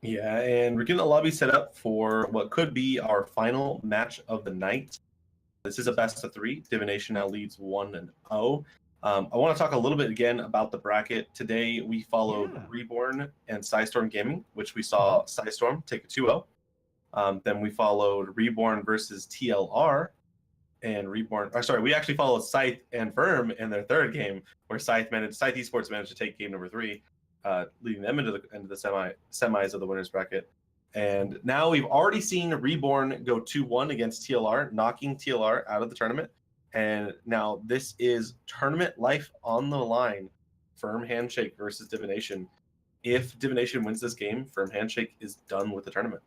Yeah, and we're getting the lobby set up for what could be our final match of the night. This is a best of 3. Divination now leads 1-0. I want to talk a little bit again about the bracket. Today we followed Reborn and Psystorm Gaming, which we saw Psystorm take a 2-0. Then we followed Reborn versus TLR, and Reborn. We actually followed Scythe and Firm in their third game, where Scythe Esports managed to take game number 3, leading them into the semis of the winners bracket. And now we've already seen Reborn go 2-1 against TLR, knocking TLR out of the tournament. And now this is tournament life on the line. Firm Handshake versus Divination. If Divination wins this game, Firm Handshake is done with the tournament.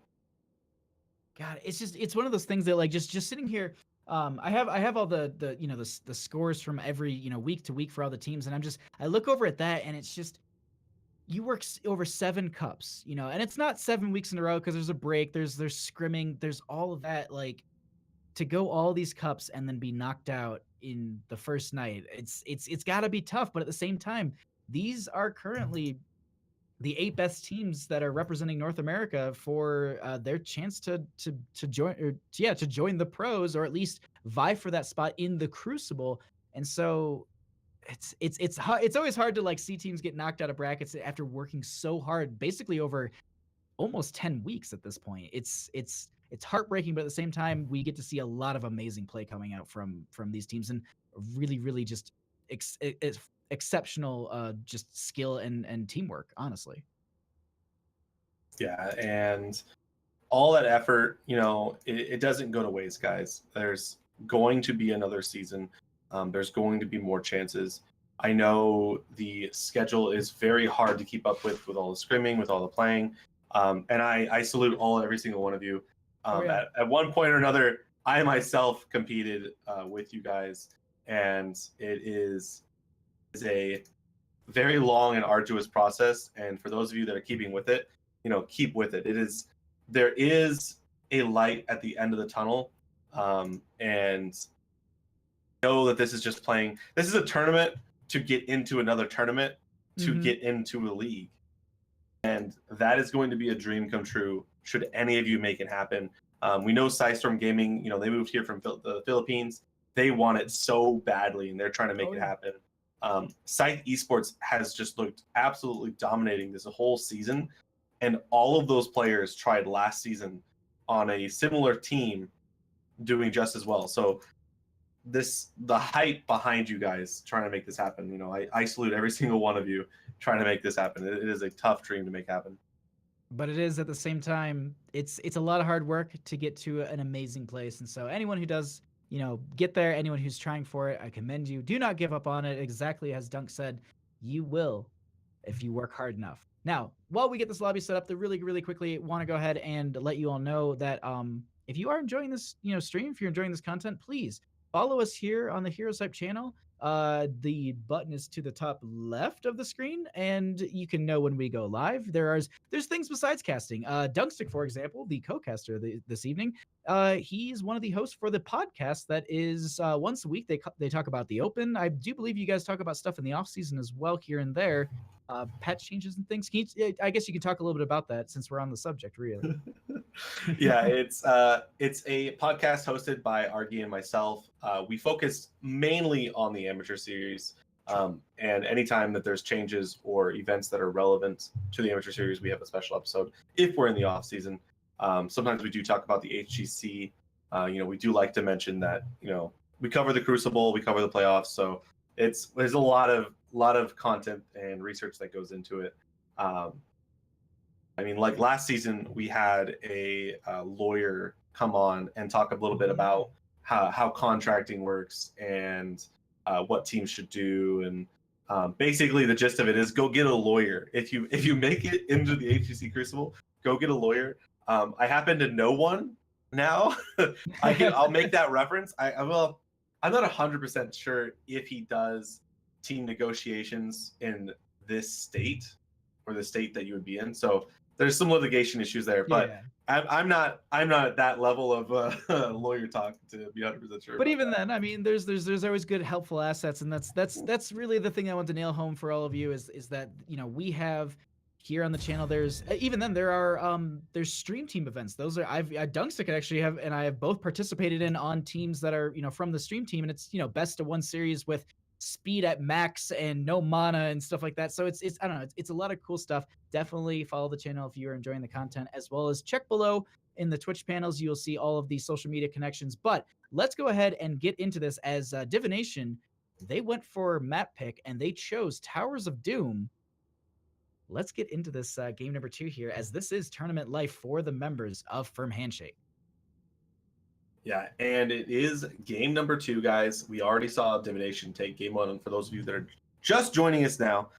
God, it's one of those things that, like, just sitting here, I have all the the scores from every week to week for all the teams, and I look over at that, and it's just, you work over 7 cups, and it's not 7 weeks in a row because there's a break, there's scrimming, there's all of that. Like, to go all these cups and then be knocked out in the first night, it's got to be tough. But at the same time, these are currently the 8 best teams that are representing North America for their chance to join the pros, or at least vie for that spot in the Crucible. And so it's always hard to, like, see teams get knocked out of brackets after working so hard, basically over almost 10 weeks at this point. It's heartbreaking, but at the same time, we get to see a lot of amazing play coming out from these teams, and really just exceptional just skill and teamwork, honestly. Yeah, and all that effort, it doesn't go to waste, guys. There's going to be another season. There's going to be more chances. I know the schedule is very hard to keep up with all the scrimming, with all the playing, and I salute every single one of you. At one point or another, I myself competed with you guys, and it is a very long and arduous process. And for those of you that are keeping with it, keep with it. There is a light at the end of the tunnel, and know that this is just playing. This is a tournament to get into another tournament, to get into a league, and that is going to be a dream come true should any of you make it happen. We know Psystorm Gaming, they moved here from the Philippines. They want it so badly, and they're trying to make it happen. Scythe Esports has just looked absolutely dominating this whole season, and all of those players tried last season on a similar team doing just as well. So the hype behind you guys trying to make this happen, I salute every single one of you trying to make this happen. It is a tough dream to make happen. But it is, at the same time, it's a lot of hard work to get to an amazing place. And so anyone who does, get there, anyone who's trying for it, I commend you. Do not give up on it. Exactly as Dunk said, you will if you work hard enough. Now, while we get this lobby set up, really quickly want to go ahead and let you all know that if you are enjoying this, stream, if you're enjoying this content, please follow us here on the HeroesHype channel. The button is to the top left of the screen, and you can know when we go live. There's things besides casting. Dunkstik, for example, the co-caster this evening, he's one of the hosts for the podcast that is once a week. They talk about the Open. I do believe you guys talk about stuff in the off season as well, here and there, patch changes and things. I guess you can talk a little bit about that since we're on the subject, really. Yeah, it's a podcast hosted by Argy and myself. We focus mainly on the amateur series, and anytime that there's changes or events that are relevant to the amateur series, we have a special episode if we're in the off season. Sometimes we do talk about the HGC. We do like to mention that we cover the Crucible, we cover the playoffs, so there's a lot of content and research that goes into it. Like last season, we had a lawyer come on and talk a little bit about how contracting works and what teams should do. And basically, the gist of it is go get a lawyer. If you make it into the HGC Crucible, go get a lawyer. I happen to know one now. I'll make that reference. I'm not 100% sure if he does team negotiations in this state or the state that you would be in. So there's some litigation issues there, but yeah. I'm not at that level of lawyer talk to be 100% sure. But even then, there's always good helpful assets, and that's really the thing I want to nail home for all of you is that we have here on the channel. There's even then there are there's stream team events. Those are Dunkstik actually have, and I have both participated in on teams that are, you know, from the stream team, and it's, you know, best of 1 series with speed at max and no mana and stuff like that. So it's I don't know, it's a lot of cool stuff. Definitely follow the channel if you are enjoying the content, as well as check below in the Twitch panels. You'll see all of the social media connections. But let's go ahead and get into this, as Divination, they went for map pick and they chose Towers of Doom. Let's get into this game number 2 here, as this is tournament life for the members of Firm Handshake. Yeah, and it is game number 2, guys. We already saw Divination take game 1. And for those of you that are just joining us now,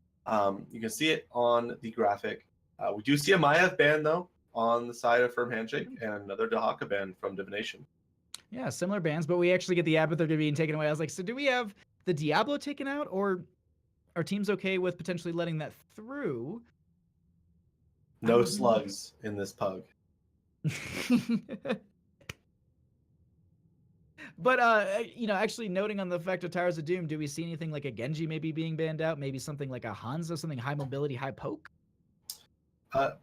you can see it on the graphic. We do see a Maiev ban, though, on the side of Firm Handshake, and another Dahaka ban from Divination. Yeah, similar bans, but we actually get the Abathur being taken away. I was like, so do we have the Diablo taken out, or are teams okay with potentially letting that through? No slugs in this pug. But you know, actually noting on the fact of Towers of Doom, do we see anything like a Genji maybe being banned out? Maybe something like a Hanzo, something high mobility, high poke?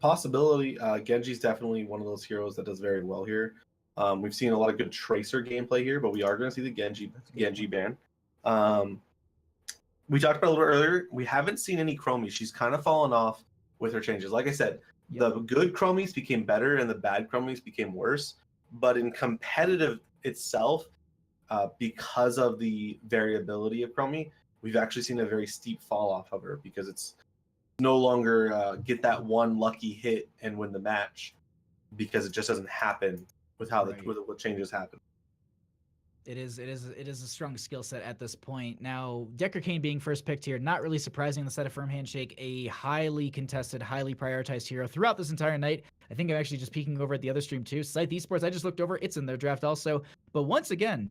Possibility. Genji's definitely one of those heroes that does very well here. We've seen a lot of good Tracer gameplay here, but we are going to see the Genji ban. We talked about it a little earlier. We haven't seen any Chromie. She's kind of fallen off with her changes. Like I said, the good Chromies became better and the bad Chromies became worse. But in competitive itself, because of the variability of Chromie, we've actually seen a very steep fall off of her, because it's no longer get that one lucky hit and win the match, because it just doesn't happen with how what changes happen. It is a strong skill set at this point. Now, Decker Kane being first picked here, not really surprising on the side of Firm Handshake, a highly contested, highly prioritized hero throughout this entire night. I think I'm actually just peeking over at the other stream too. Scythe Esports, I just looked over, it's in their draft also. But once again,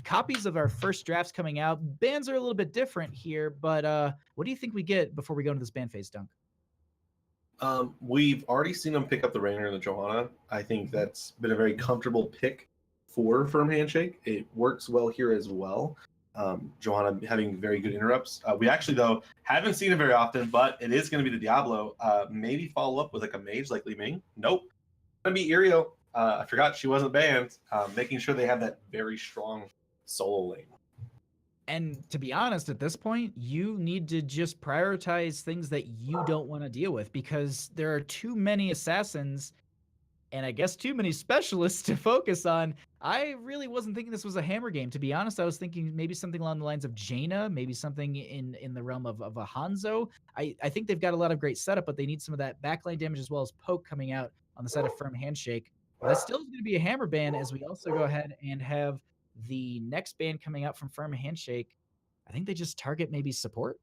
copies of our first drafts coming out. Bans are a little bit different here, but what do you think we get before we go into this ban phase, Dunk? We've already seen them pick up the Rainer and the Johanna. I think that's been a very comfortable pick for Firm Handshake. It works well here as well. Johanna having very good interrupts. We actually, though, haven't seen it very often, but it is going to be the Diablo. Maybe follow up with like a mage like Li Ming. Nope. Going to be Irio. I forgot she wasn't banned. Making sure they have that very strong solo lane. And to be honest, at this point, you need to just prioritize things that you don't want to deal with, because there are too many assassins and I guess too many specialists to focus on. I really wasn't thinking this was a hammer game. To be honest, I was thinking maybe something along the lines of Jaina, maybe something in the realm of a Hanzo. I think they've got a lot of great setup, but they need some of that backline damage as well as poke coming out on the side of Firm Handshake. But that still is going to be a hammer ban, as we also go ahead and have the next ban coming out from Firm Handshake. I think they just target maybe support.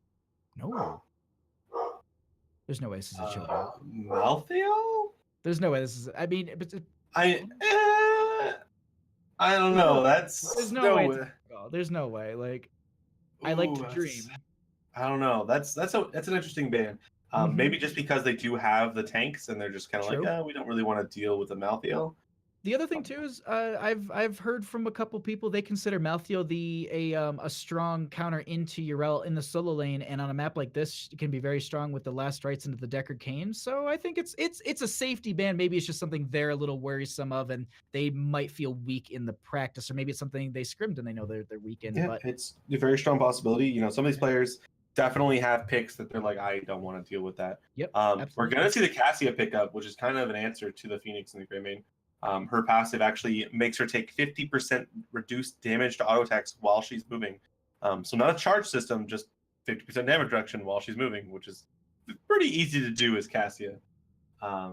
No. There's no way this is a chill. Maltheo? There's no way this is. I mean, but I don't know. There's no way. There's no way. Like, I like to dream. I don't know. That's an interesting ban. Maybe just because they do have the tanks and they're just kind of like, we don't really want to deal with the Maltheo. The other thing too is I've heard from a couple people, they consider Maltheo a strong counter into Yrel in the solo lane, and on a map like this it can be very strong with the last rights into the Deckard Cain. So I think it's a safety ban. Maybe it's just something they're a little worrisome of, and they might feel weak in the practice, or maybe it's something they scrimmed and they know they're weak in. Yeah, but it's a very strong possibility. You know, some of these players definitely have picks that they're like, I don't want to deal with that. Yep. We're gonna see the Cassia pickup, which is kind of an answer to the Phoenix and the Greymane. Her passive actually makes her take 50% reduced damage to auto attacks while she's moving. So not a charge system, just 50% damage reduction while she's moving, which is pretty easy to do as Cassia.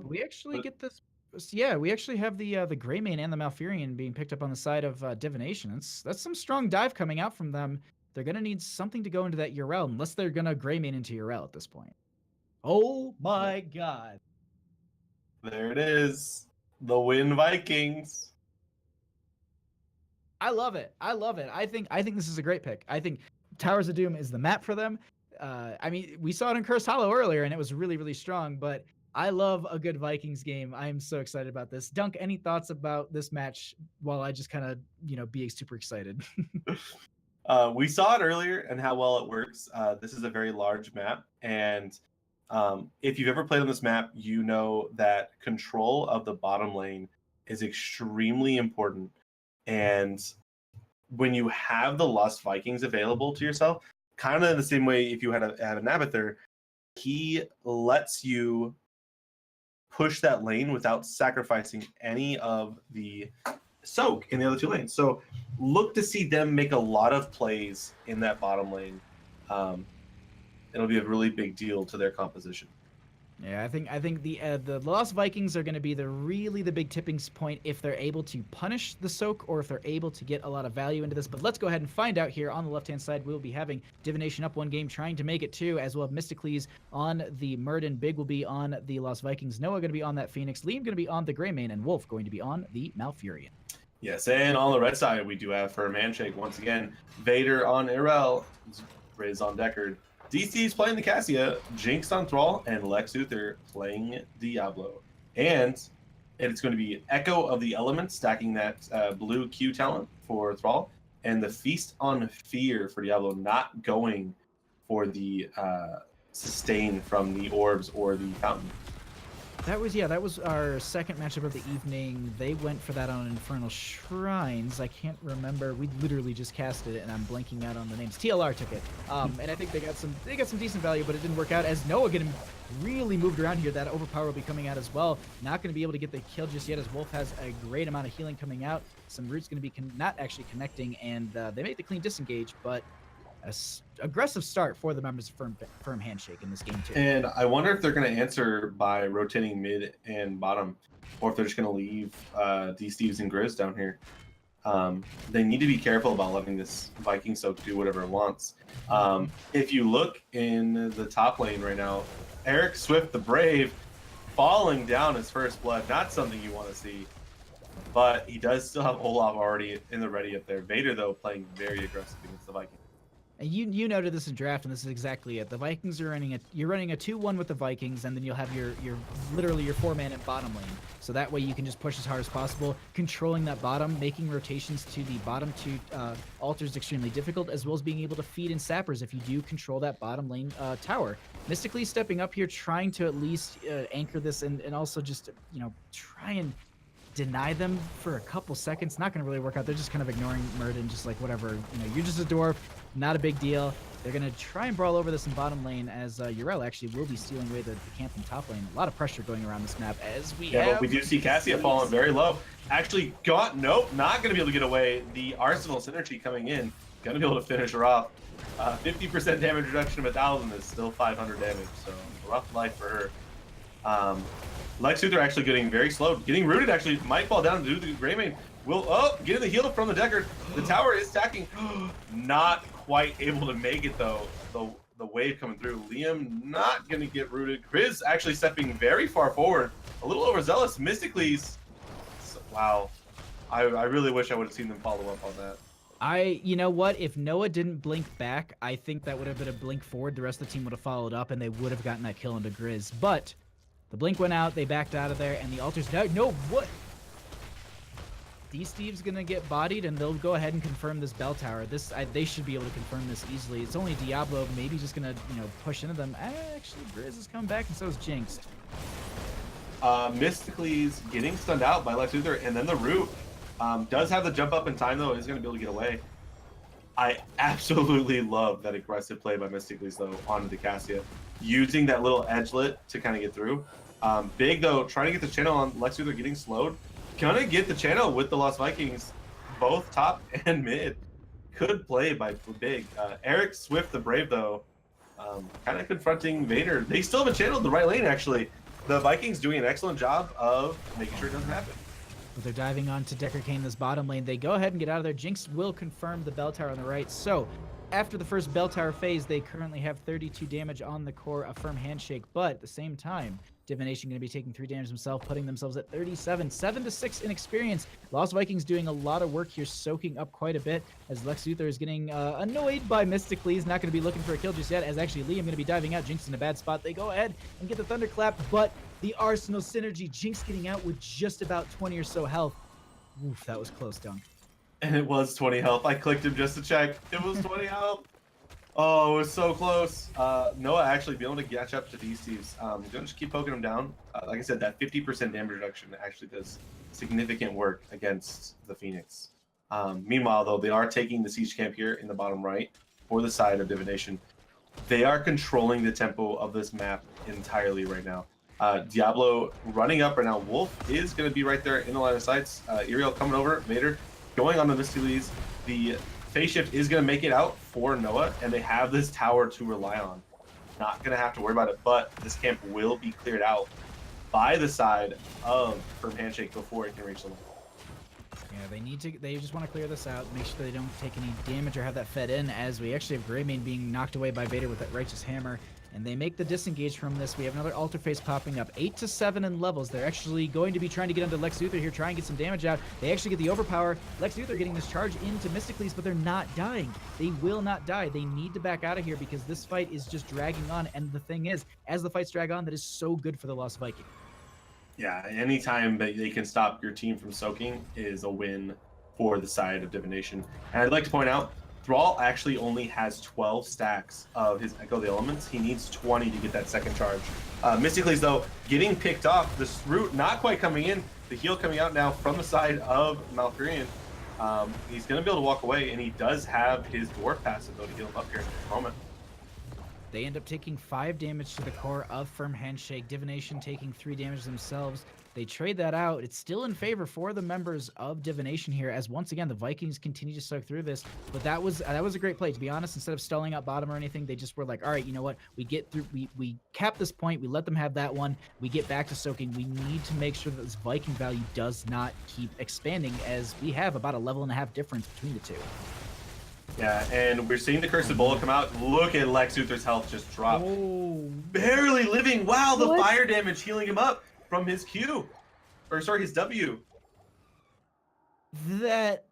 We actually get this. Yeah, we actually have the Greymane and the Malfurion being picked up on the side of Divination. That's some strong dive coming out from them. They're gonna need something to go into that Yrel, unless they're gonna Greymane into Yrel at this point. Oh my god! There it is. The Win Vikings. I love it. I think this is a great pick. I think Towers of Doom is the map for them. I mean, we saw it in Cursed Hollow earlier, and it was really, really strong. But I love a good Vikings game. I'm so excited about this. Dunk, any thoughts about this match? While I just kind of, be super excited. We saw it earlier and how well it works. This is a very large map, and If you've ever played on this map, you know that control of the bottom lane is extremely important. And when you have the Lost Vikings available to yourself, kind of in the same way if you had an Abathur, he lets you push that lane without sacrificing any of the soak in the other two lanes. So look to see them make a lot of plays in that bottom lane. It'll be a really big deal to their composition. Yeah, I think the Lost Vikings are going to be the big tipping point if they're able to punish the soak or if they're able to get a lot of value into this. But let's go ahead and find out here. On the left-hand side, we'll be having Divination up 1 game, trying to make it 2, as well as Mysticles on the Murden. Big will be on the Lost Vikings. Noah going to be on that Phoenix. Liam going to be on the Greymane, and Wolf going to be on the Malfurion. Yes, and on the red side, we do have Firm Handshake once again. Vader on Irel, Riz on Deckard. DC's playing the Cassia, Jinx on Thrall, and Lex Luthor playing Diablo. And it's going to be Echo of the Elements stacking that blue Q talent for Thrall, and the Feast on Fear for Diablo, not going for the sustain from the orbs or the fountain. That was our second matchup of the evening. They went for that on Infernal Shrines. I can't remember. We literally just casted it, and I'm blanking out on the names. TLR took it, and I think they got some decent value, but it didn't work out. As Noah getting really moved around here, that overpower will be coming out as well. Not going to be able to get the kill just yet, as Wolf has a great amount of healing coming out. Some roots going to be not actually connecting, and they made the clean disengage, but aggressive start for the members of Firm Handshake in this game too. And I wonder if they're going to answer by rotating mid and bottom, or if they're just going to leave D-Steves and Grizz down here. They need to be careful about letting this Viking soak do whatever it wants. If you look in the top lane right now, Eric Swift the Brave falling down his first blood, not something you want to see. But he does still have Olaf already in the ready up there. Vader, though, playing very aggressive against the Vikings. And you noted this in draft, and this is exactly it. The Vikings are running you're running a 2-1 with the Vikings, and then you'll have your literally your 4-man at bottom lane. So that way you can just push as hard as possible, controlling that bottom, making rotations to the bottom two altars extremely difficult, as well as being able to feed in sappers if you do control that bottom lane tower. Mystically stepping up here, trying to at least anchor this and also just try and deny them for a couple seconds. Not going to really work out. They're just kind of ignoring Murden, just like whatever. You're just a dwarf. Not a big deal. They're going to try and brawl over this in bottom lane, as Yrel actually will be stealing away the camp in top lane. A lot of pressure going around this map as we have... but we do see Cassia falling very low. Actually nope, not going to be able to get away. The Arsenal synergy coming in, going to be able to finish her off. 50% damage reduction of 1,000 is still 500 damage, so rough life for her. Lex Luthor actually getting very slow. Getting rooted actually might fall down to the Greymane. Will getting the heal from the Deckard. The tower is stacking. Not quite able to make it though. The wave coming through. Liam not gonna get rooted. Grizz actually stepping very far forward. A little overzealous. Mysticles. Wow. I really wish I would have seen them follow up on that. You know what? If Noah didn't blink back, I think that would have been a blink forward. The rest of the team would have followed up, and they would have gotten that kill into Grizz. But the blink went out, they backed out of there, and the altars... No, what? D-Steve's gonna get bodied, and they'll go ahead and confirm this bell tower. They should be able to confirm this easily. It's only Diablo, maybe just gonna, push into them. Actually, Grizz has come back, and so is Jinx. Mystically's getting stunned out by Lex Luthor, and then the root does have the jump up in time, though, is gonna be able to get away. I absolutely love that aggressive play by Mystically's, though, onto the Cassia. Using that little edgelet to kind of get through. Big, though, trying to get the channel on Lex Luthor getting slowed. Gonna get the channel with the Lost Vikings, both top and mid. Good play by Big. Eric Swift the Brave, though, kind of confronting Vader. They still have a channel in the right lane, actually. The Vikings doing an excellent job of making sure it doesn't happen. But they're diving on to Deckard Cain, this bottom lane. They go ahead and get out of there. Jinx will confirm the bell tower on the right. So after the first bell tower phase, they currently have 32 damage on the core of Firm Handshake, but at the same time, Divination going to be taking 3 damage himself, putting themselves at 37, 7-6 in experience. Lost Vikings doing a lot of work here, soaking up quite a bit, as Lex Luthor is getting annoyed by Mystically. He's not going to be looking for a kill just yet, as actually Liam going to be diving out. Jinx in a bad spot. They go ahead and get the thunderclap, but the Arsenal synergy, Jinx getting out with just about 20 or so health. Oof, that was close, Dunk. And it was 20 health. I clicked him just to check. It was 20 health. Oh, it was so close. Noah actually being able to catch up to these Steves. Don't just keep poking them down. Like I said, that 50% damage reduction actually does significant work against the Phoenix. Meanwhile, though, they are taking the siege camp here in the bottom right for the side of Divination. They are controlling the tempo of this map entirely right now. Diablo running up right now. Wolf is going to be right there in the line of sights. Iriel coming over. Vader going on the Misty Lees. The phase shift is going to make it out for Noah, and they have this tower to rely on. Not going to have to worry about it, but this camp will be cleared out by the side of Firm Handshake before it can reach the line. Yeah, they just want to clear this out, make sure they don't take any damage or have that fed in, as we actually have Greymane being knocked away by Vader with that Righteous Hammer. And they make the disengage from this. We have another altar face popping up. 8 to 7 in levels. They're actually going to be trying to get onto Lex Luthor here, try and get some damage out. They actually get the overpower. Lex Luthor getting this charge into Mysticles, but they're not dying. They will not die. They need to back out of here because this fight is just dragging on. And the thing is, as the fights drag on, that is so good for the Lost Viking. Yeah, anytime that they can stop your team from soaking is a win for the side of Divination. And I'd like to point out, Thrall actually only has 12 stacks of his Echo the Elements. He needs 20 to get that second charge. Mysticles, though, getting picked off. This root not quite coming in. The heal coming out now from the side of Malfurion. He's going to be able to walk away, and he does have his Dwarf passive, though, to heal him up here in this moment. They end up taking 5 damage to the core of Firm Handshake. Divination taking 3 damage themselves. They trade that out. It's still in favor for the members of Divination here, as once again the Vikings continue to soak through this. But that was a great play, to be honest. Instead of stalling out bottom or anything, they just were like, all right, you know what? We get through. We cap this point. We let them have that one. We get back to soaking. We need to make sure that this Viking value does not keep expanding, as we have about a level and a half difference between the two. Yeah, and we're seeing the Cursed Bullet come out. Look at Lex Luthor's health just drop. Oh. Barely living. Wow, the fire damage healing him up from his Q. Or sorry, his W. That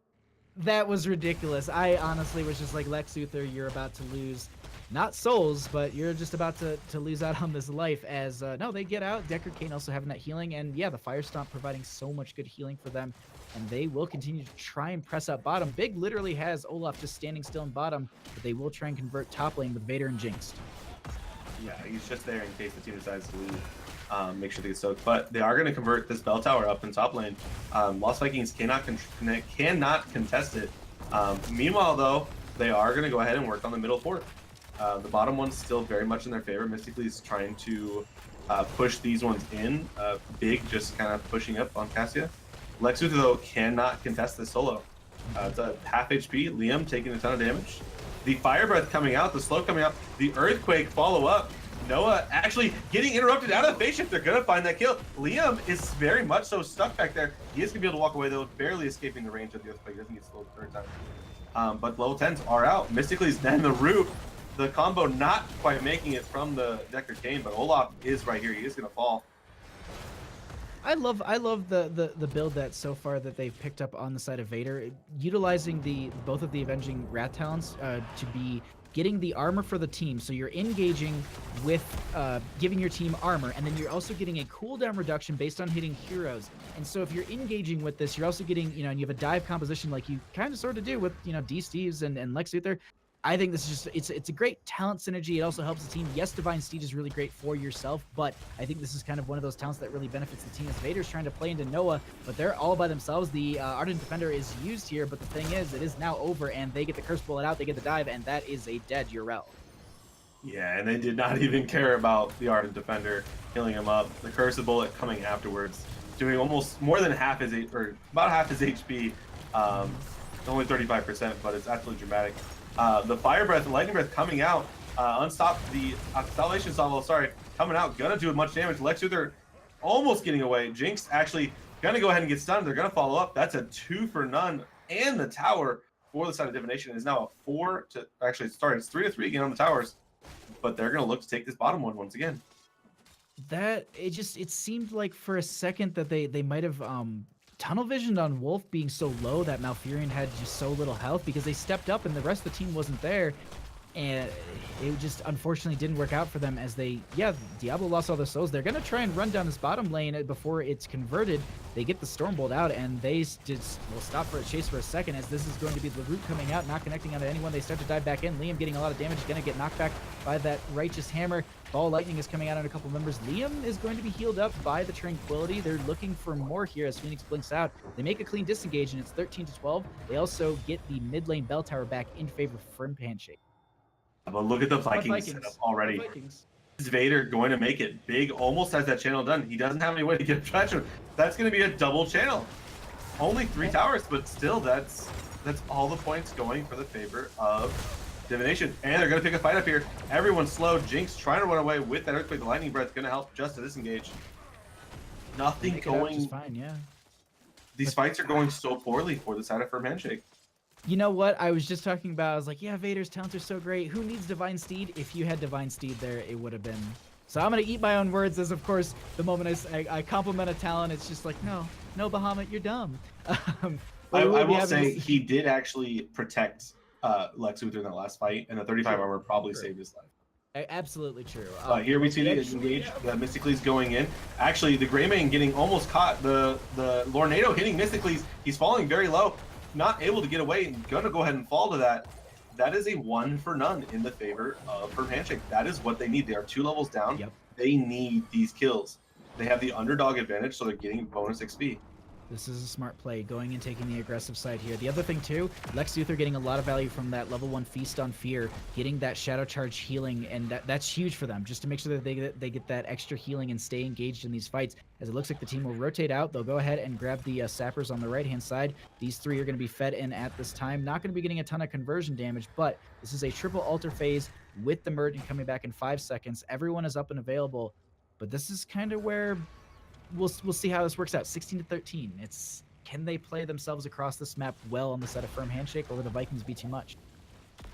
was ridiculous. I honestly was just like, Lex Luthor, you're about to lose, not souls, but you're just about to lose out on this life. As no, they get out. Deckard Cain also having that healing, and yeah, the Fire Stomp providing so much good healing for them. And they will continue to try and press up bottom. Big literally has Olaf just standing still in bottom, but they will try and convert top lane with Vader and Jinx. Yeah, he's just there in case the team decides to leave. Make sure they get soaked. But they are going to convert this bell tower up in top lane. Lost Vikings cannot contest it. Meanwhile, though, they are going to go ahead and work on the middle fort. The bottom one's still very much in their favor. Mystically is trying to push these ones in. Big just kind of pushing up on Cassia. Lex Luthor, though, cannot contest this solo. It's a half HP. Liam taking a ton of damage. The Fire Breath coming out, the slow coming out, the Earthquake follow up. Noah actually getting interrupted out of the phase shift. They're going to find that kill. Liam is very much so stuck back there. He is going to be able to walk away, though, barely escaping the range of the Earthquake. He doesn't get slowed the third time. But level 10s are out. Mystically is then the root. The combo not quite making it from the Deckard Cain, but Olaf is right here. He is going to fall. I love the build that so far that they've picked up on the side of Vader, utilizing both of the Avenging Rat Talents to be getting the armor for the team. So you're engaging with giving your team armor, and then you're also getting a cooldown reduction based on hitting heroes. And so if you're engaging with this, you're also getting, and you have a dive composition like you kind of sort of do with, D-Steves and Lex Luthor. I think this is just, it's a great talent synergy. It also helps the team. Yes, Divine Steed is really great for yourself, but I think this is kind of one of those talents that really benefits the team, as Vader's trying to play into Noah, but they're all by themselves. The Ardent Defender is used here, but the thing is, it is now over, and they get the Curse Bullet out, they get the dive, and that is a dead Urel. Yeah, and they did not even care about the Ardent Defender killing him up. The Cursed Bullet coming afterwards, doing almost more than half his, or about half his HP. Only 35%, but it's absolutely dramatic. The Fire Breath and Lightning Breath coming out, unstop the Salvation Salvo, coming out, gonna do much damage. Lex Luthor almost getting away. Jinx actually gonna go ahead and get stunned. They're gonna follow up. That's a 2 for none. And the tower for the side of Divination is now a 4 to, actually it's 3 to 3 again on the towers. But they're gonna look to take this bottom one once again. It seemed like for a second that they might have tunnel visioned on Wolf being so low that Malfurion had just so little health, because they stepped up and the rest of the team wasn't there. and it just unfortunately didn't work out for them as they, Diablo lost all their souls. They're going to try and run down this bottom lane before it's converted. They get the Stormbolt out, and they just will stop for a chase for a second, as this is going to be the root coming out, not connecting onto anyone. They start to dive back in. Liam getting a lot of damage, going to get knocked back by that Righteous Hammer. Ball Lightning is coming out on a couple members. Liam is going to be healed up by the Tranquility. They're looking for more here as Phoenix blinks out. They make a clean disengage, and it's 13-12. They also get the mid lane bell tower back in favor of Firm Handshake. But look at the Vikings setup already. Is Vader going to make it? Big almost has that channel done. He doesn't have any way to get traction. That's going to be a double channel. Only 3 towers, but still, that's all the points going for the favor of Divination. And they're going to pick a fight up here. Everyone's slow. Jinx trying to run away with that Earthquake. The Lightning Breath going to help just to disengage. Nothing going. Just fine, yeah. These fights are going so poorly for the side of Firm Handshake. You know what? I was just talking about, I was like, yeah, Vader's talents are so great. Who needs Divine Steed? If you had Divine Steed there, it would have been. So I'm going to eat my own words, as of course, the moment I compliment a talent, it's just like, no, Bahamut, you're dumb. I will say he did actually protect Lex Luthor in that last fight, and the 35 armor probably saved his life. Absolutely true. Here we see the engage. Mysticles going in. Actually, the Greymane getting almost caught. The Lornado hitting Mysticles. He's falling very low. Not able to get away, and gonna go ahead and fall to that. That is a 1 for none in the favor of Firm Handshake. That is what they need. They are 2 levels down. Yep. They need these kills. They have the underdog advantage, so they're getting bonus XP. This is a smart play, going and taking the aggressive side here. The other thing too, Lex Luthor getting a lot of value from that level 1 Feast on Fear, getting that Shadow Charge healing, and that's huge for them, just to make sure that they get that extra healing and stay engaged in these fights. As it looks like the team will rotate out, they'll go ahead and grab the sappers on the right-hand side. These 3 are going to be fed in at this time. Not going to be getting a ton of conversion damage, but this is a triple altar phase with the Merton coming back in 5 seconds. Everyone is up and available, but this is kind of where we'll see how this works out. 16-13. It's, can they play themselves across this map well on the side of Firm Handshake, or will the Vikings be too much?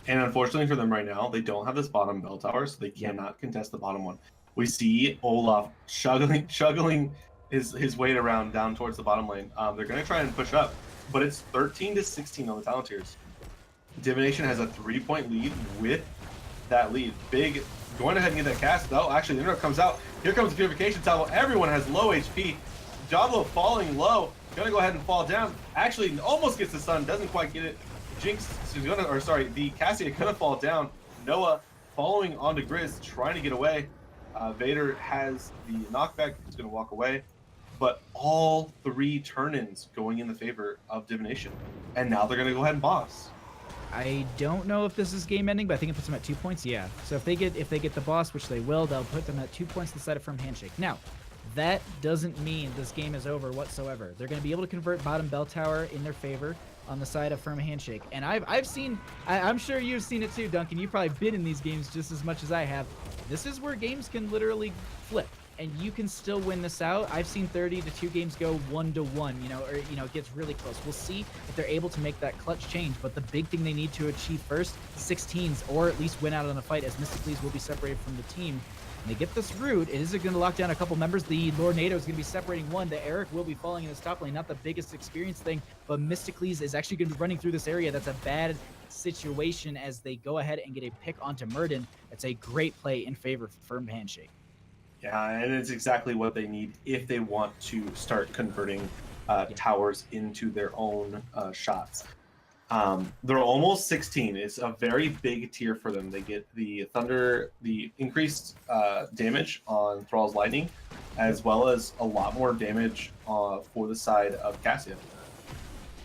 And unfortunately for them right now, they don't have this bottom bell tower, so they cannot contest the bottom one. We see Olaf shuggling his weight around down towards the bottom lane. They're going to try and push up, but it's 13-16 on the talent tiers. Divination has a 3-point lead with that lead. Big going ahead and get that cast, though. Actually, the interrupt comes out. Here comes the Purification Salvo. Everyone has low HP. Diablo falling low. Gonna go ahead and fall down. Actually, almost gets the stun. Doesn't quite get it. Jinx is gonna, or sorry, the Cassia gonna fall down. Noah following onto Grizz, trying to get away. Vader has the knockback. He's gonna walk away. But all 3 turn-ins going in the favor of Divination. And now they're gonna go ahead and boss. I don't know if this is game ending, but I think it puts them at 2 points. Yeah. So if they get the boss, which they will, they'll put them at 2 points to the side of Firm Handshake. Now, that doesn't mean this game is over whatsoever. They're going to be able to convert bottom bell tower in their favor on the side of Firm Handshake. And I've seen, I'm sure you've seen it too, Duncan. You've probably been in these games just as much as I have. This is where games can literally flip, and you can still win this out. I've seen 30-2 games go 1-1, or it gets really close. We'll see if they're able to make that clutch change, but the big thing they need to achieve first, 16s, or at least win out on a fight, as Mysticles will be separated from the team. And they get this root. It is going to lock down a couple members. The Lornado is going to be separating one. The Eric will be falling in this top lane. Not the biggest experience thing, but Mysticles is actually going to be running through this area. That's a bad situation as they go ahead and get a pick onto Murden. It's a great play in favor of Firm Handshake. Yeah, and it's exactly what they need if they want to start converting towers into their own shots. They're almost 16. It's a very big tier for them. They get the Thunder, the increased damage on Thrall's Lightning, as well as a lot more damage for the side of Cassia.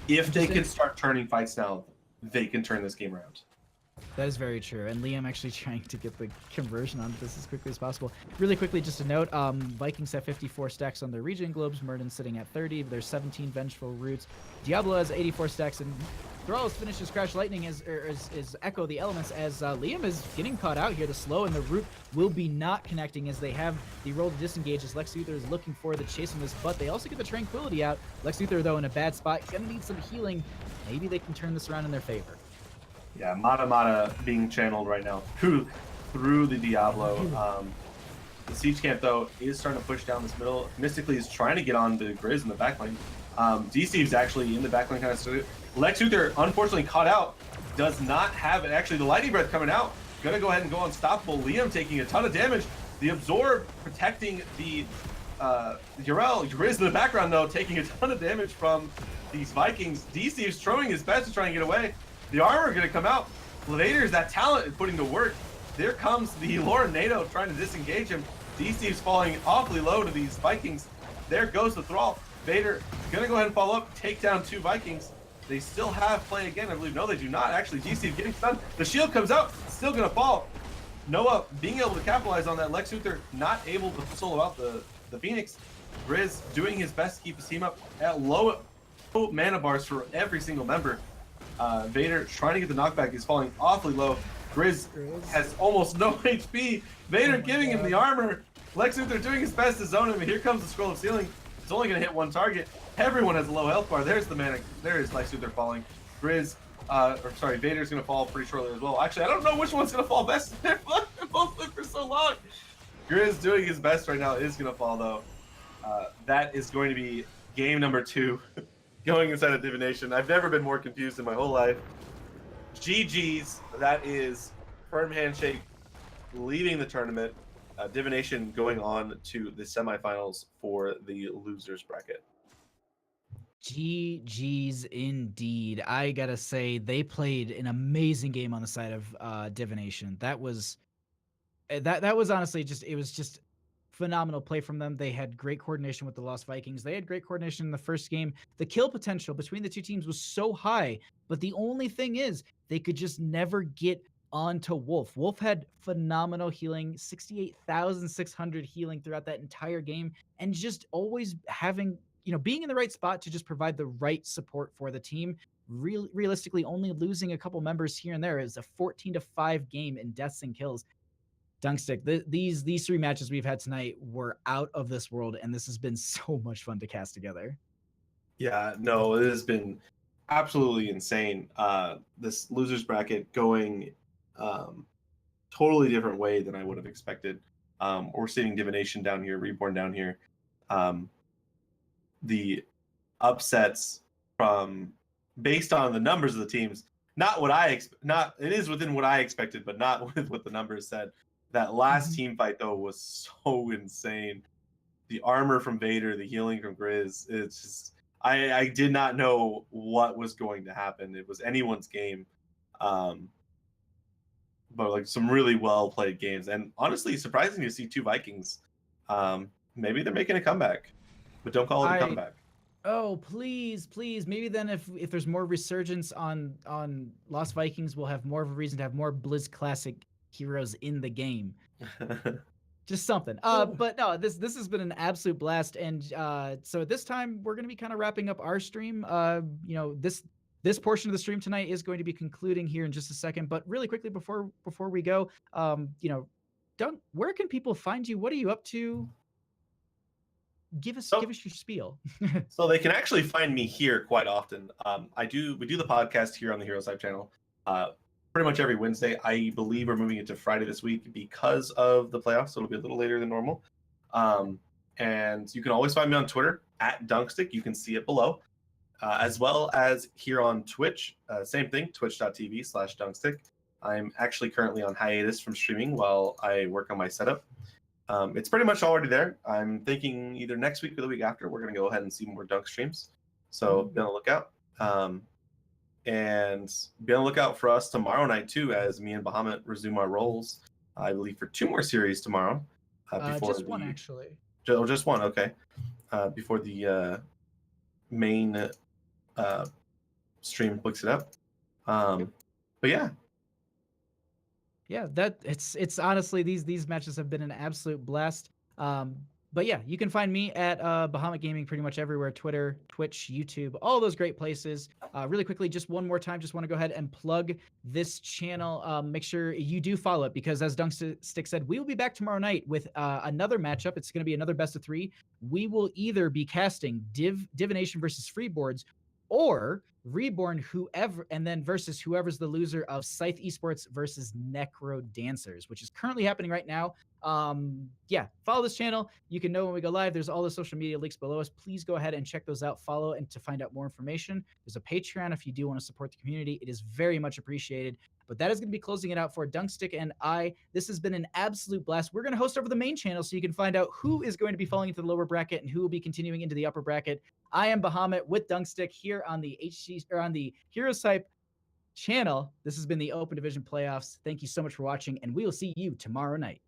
If they can start turning fights now, they can turn this game around. That is very true. And Liam actually trying to get the conversion onto this as quickly as possible. Really quickly, just a note, Vikings have 54 stacks on their region globes. Murden sitting at 30. There's 17 vengeful roots. Diablo has 84 stacks, and Thrall has finished his Crash Lightning is Echo the Elements, as Liam is getting caught out here. The slow and the root will be not connecting as they have the roll to disengage, as Lex Luthor is looking for the chase on this, but they also get the Tranquility out. Lex Luthor, though, in a bad spot. Gonna need some healing. Maybe they can turn this around in their favor. Yeah, Mata being channeled right now through the Diablo. The Siege Camp, though, is starting to push down this middle. Mystically is trying to get on the Grizz in the backline. D-Steve's actually in the backline kind of. Lex Luthor, unfortunately, caught out. Does not have it. Actually, the Lightning Breath coming out. gonna go ahead and go unstoppable. Liam taking a ton of damage. The absorb protecting the Grizz in the background though, taking a ton of damage from these Vikings. DC is throwing his best to try and get away. The armor gonna come out. Vader's that talent is putting to work. There comes the Lord NATO trying to disengage him. DC is falling awfully low to these Vikings. There goes the Thrall. Vader gonna go ahead and follow up, take down 2 Vikings. They still have play again, I believe. No, they do not. Actually, DC getting stunned. The shield comes out, still gonna fall. Noah being able to capitalize on that. Lex Luthor not able to solo out the Phoenix. Grizz doing his best to keep his team up at low mana bars for every single member. Vader trying to get the knockback is falling awfully low. Grizz has almost no HP. Vader giving him the armor. Lex Luthor doing his best to zone him. Here comes the Scroll of Sealing. It's only going to hit 1 target. Everyone has a low health bar. There's the mana. There is Lex Luthor falling. Grizz, Vader's going to fall pretty shortly as well. Actually, I don't know which one's going to fall best. They're both lived for so long. Grizz doing his best right now is going to fall though. That is going to be game number 2 going inside of Divination. I've never been more confused in my whole life. GG's. That is Firm Handshake leaving the tournament. Divination going on to the semifinals for the losers bracket. GG's indeed. I gotta say, they played an amazing game on the side of Divination. That was honestly just phenomenal play from them. They had great coordination with the Lost Vikings. They had great coordination in the first game. The kill potential between the 2 teams was so high, but the only thing is they could just never get onto Wolf. Wolf had phenomenal healing, 68,600 healing throughout that entire game, and just always having, being in the right spot to just provide the right support for the team. Realistically, only losing a couple members here and there is a 14-5 game in deaths and kills. Dunkstik, these 3 matches we've had tonight were out of this world, and this has been so much fun to cast together. Yeah, no, it has been absolutely insane. This losers bracket going totally different way than I would have expected. We're seeing Divination down here, Reborn down here. The upsets from based on the numbers of the teams, not what it is within what I expected, but not with what the numbers said. That last team fight though was so insane. The armor from Vader, the healing from Grizz, it's just I did not know what was going to happen. It was anyone's game. But like some really well played games, and honestly surprising to see 2 Vikings. Maybe they're making a comeback, but don't call it a comeback. Oh, please. Maybe then if there's more resurgence on Lost Vikings, we'll have more of a reason to have more Blizz Classic heroes in the game. Just something. But no, this has been an absolute blast. And so at this time, we're going to be kind of wrapping up our stream. This portion of the stream tonight is going to be concluding here in just a second. But really quickly before we go, Dunk, where can people find you? What are you up to? Give us your spiel. So they can actually find me here quite often. We do the podcast here on the HeroesHype channel pretty much every Wednesday. I believe we're moving it to Friday this week because of the playoffs, so it'll be a little later than normal. And you can always find me on Twitter at Dunkstik. You can see it below. As well as here on Twitch, same thing, twitch.tv/Dunkstik. I'm actually currently on hiatus from streaming while I work on my setup. It's pretty much already there. I'm thinking either next week or the week after, we're going to go ahead and see more Dunk streams. So be on the lookout. And be on the lookout for us tomorrow night, too, as me and Bahamut resume our roles, I believe, for 2 more series tomorrow. Just one, actually. Just one, okay. Before the main stream books it up. But yeah. Yeah, it's honestly these matches have been an absolute blast. But yeah, you can find me at Bahamut Gaming pretty much everywhere: Twitter, Twitch, YouTube, all those great places. Really quickly, just one more time, just want to go ahead and plug this channel. Make sure you do follow it, because as Dunkstik said, we will be back tomorrow night with another matchup. It's going to be another best of 3. We will either be casting Divination versus Freeboards, or Reborn versus whoever's the loser of Scythe Esports versus Necro Dancers, which is currently happening right now. Yeah, follow this channel. You can know when we go live. There's all the social media links below us. Please go ahead and check those out. Follow and to find out more information. There's a Patreon if you do want to support the community. It is very much appreciated. But that is going to be closing it out for Dunkstik and I. This has been an absolute blast. We're going to host over the main channel so you can find out who is going to be falling into the lower bracket and who will be continuing into the upper bracket. I am Bahamut with Dunkstik here on the HeroesHype channel. This has been the Open Division playoffs. Thank you so much for watching, and we will see you tomorrow night.